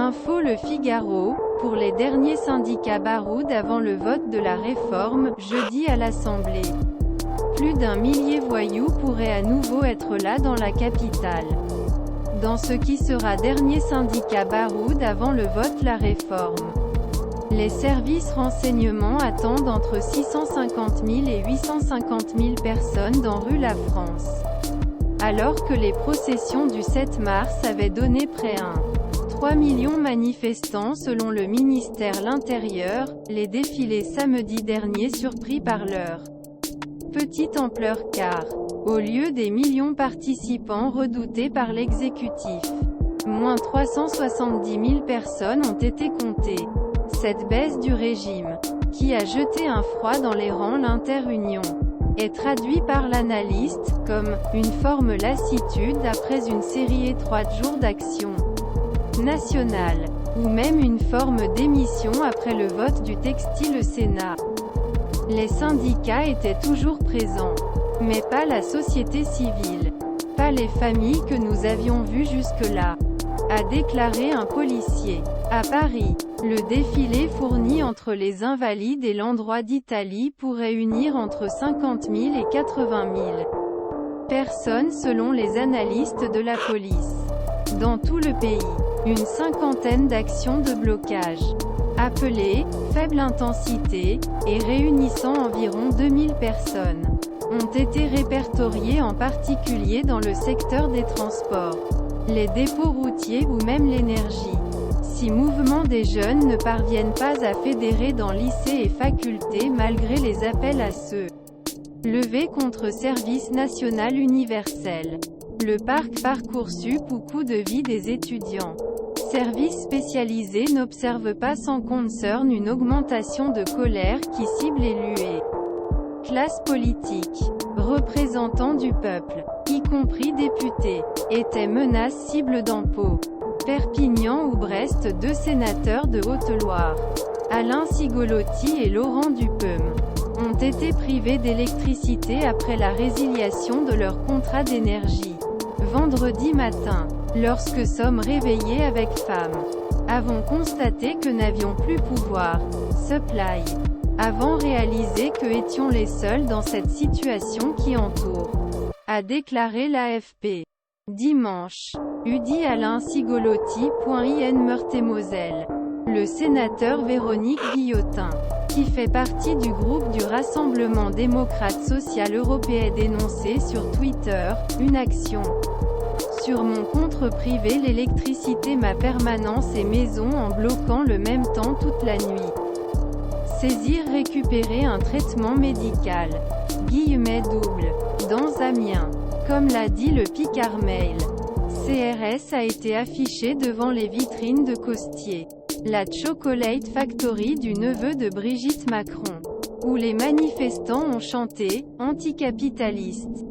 Info Le Figaro, pour les derniers syndicats Baroud avant le vote de la réforme, jeudi à l'Assemblée. Plus d'un millier voyous pourraient à nouveau être là dans la capitale. Dans ce qui sera dernier syndicat Baroud avant le vote la réforme. Les services renseignements attendent entre 650 000 et 850 000 personnes dans rue La France. Alors que les processions du 7 mars avaient donné près 3 millions manifestants selon le ministère l'Intérieur, les défilés samedi dernier surpris par leur petite ampleur car, au lieu des millions participants redoutés par l'exécutif, moins 370 000 personnes ont été comptées. Cette baisse du régime, qui a jeté un froid dans les rangs l'interunion, est traduite par l'analyste, comme une forme lassitude après une série étroite jours d'action nationale, ou même une forme d'émission après le vote du textile au Sénat. Les syndicats étaient toujours présents, mais pas la société civile, pas les familles que nous avions vues jusque-là, a déclaré un policier. À Paris, le défilé fourni entre les Invalides et l'endroit d'Italie pourrait unir entre 50 000 et 80 000 personnes selon les analystes de la police. Dans tout le pays, une cinquantaine d'actions de blocage, appelées « faible intensité » et réunissant environ 2000 personnes, ont été répertoriées en particulier dans le secteur des transports, les dépôts routiers ou même l'énergie. Si mouvements des jeunes ne parviennent pas à fédérer dans lycées et facultés malgré les appels à se lever contre service national universel, le parc Parcoursup ou coût de vie des étudiants, services spécialisés n'observent pas sans concern une augmentation de colère qui cible élus et classe politique, représentants du peuple, y compris députés, étaient menaces cibles d'impôts. Perpignan ou Brest, deux sénateurs de Haute-Loire, Alain Cigolotti et Laurent Dupeum, ont été privés d'électricité après la résiliation de leur contrat d'énergie. Vendredi matin, lorsque sommes réveillés avec femmes, avons constaté que n'avions plus pouvoir, supply, avons réalisé que étions les seuls dans cette situation qui entoure, a déclaré l'AFP. Dimanche, Udi Alain Cigolotti. In Meurthe-et-Moselle. Le sénateur Véronique Guillotin, qui fait partie du groupe du Rassemblement démocrate social européen, dénoncé sur Twitter, une action sur mon compte privé l'électricité ma permanence et maison en bloquant le même temps toute la nuit. Saisir récupérer un traitement médical. Double. Dans Amiens. Comme l'a dit le Picard Mail. CRS a été affiché devant les vitrines de Costier, la Chocolate Factory du neveu de Brigitte Macron, où les manifestants ont chanté « anticapitaliste ».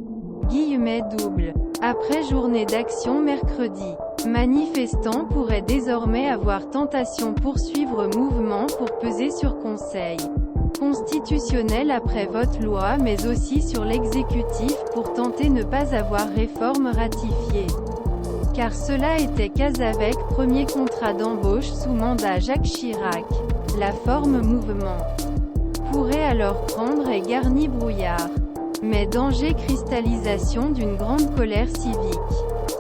Double. Après journée d'action mercredi, manifestants pourraient désormais avoir tentation poursuivre mouvement pour peser sur Conseil constitutionnel après vote loi mais aussi sur l'exécutif pour tenter ne pas avoir réforme ratifiée. Car cela était Casavec premier contrat d'embauche sous mandat Jacques Chirac. La forme mouvement pourrait alors prendre et garni brouillard. Mais danger cristallisation d'une grande colère civique.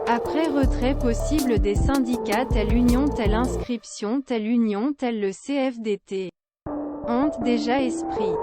Après retrait possible des syndicats telle union telle inscription telle union telle le CFDT. Hante déjà esprit.